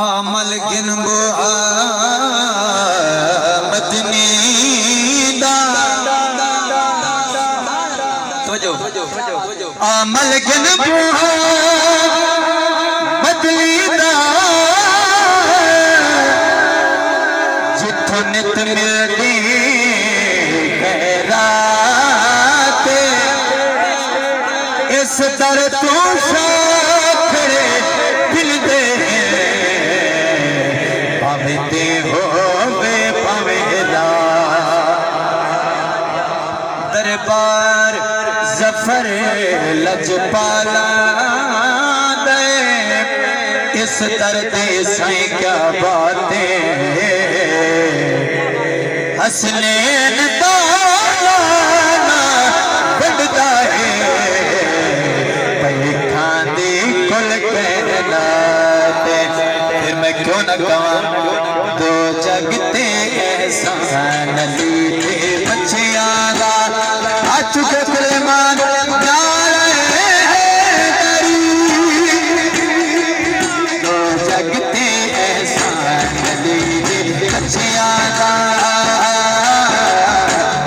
आमल गिनबो मदनी दा आमल गिनबो मदनी दा जिथों नित मिलदी खैरात इस दर तो शाखरे मिलदे पावेते होवे पावेला दरबार जफर लजपाला दे इस दर्द साईं क्या बातें हसनैन ताना बढ़दा है पैखां दी कुल कहना फिर मैं क्यों न कहूं दो जगते एहसान ली थे बच्चियां दा आ चुके सलेमान दो जगते एहसान ली थे बच्चियां दा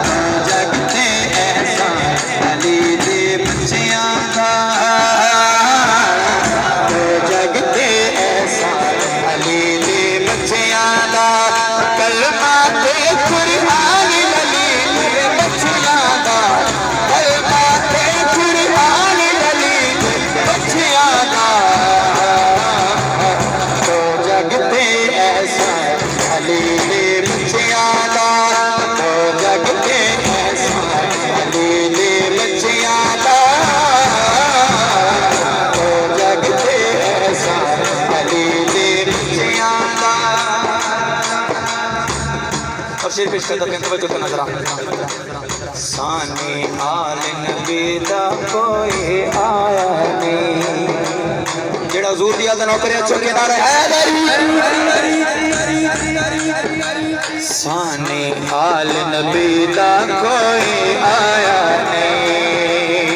दो जगते एहसान ली थे बच्चियां दा दो जगते एहसान ली थे बच्चियां दा कलमा ते कुरान लली थे बच्चियां दा कलमा ते कुरान लली थे बच्चियां दा दो जगते एहसान ली थे बच्चियां दा दो जगते एहसान ली थे बच्चियां दा दो जगते एहसान ली थे बच्चियां दा अब शेर पेश करता हूं तवज्जो करना जरा साने आल नबी दा कोई आया नहीं जेड़ा हुजूर दी आल दा नौकर है चौकीदार है साने आल नबी दा कोई आया नहीं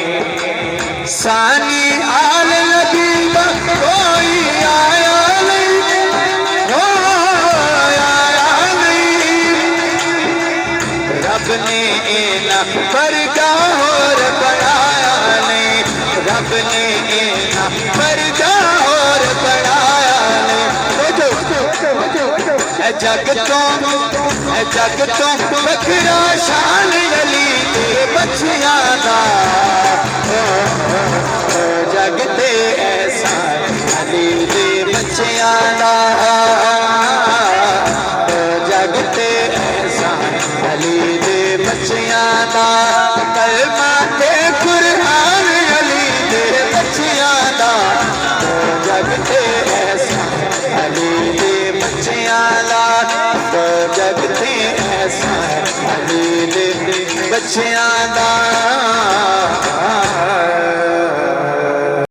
सानी आल नबी दा कोई आया नहीं रब ने इना परदा और बनाया नहीं रब ने इना परदा और बनाया नहीं जग तो बखरा शान अली दे बच्चियां दा जगते एहसान अली दे बच्चियां दा जगते एहसान अली दे बच्चियां दा कलमा ते कुरान अली दे बच्चियां दा जगते एहसान अली दे बच्चियां दा जगते एहसान अली दे बच्चियां दा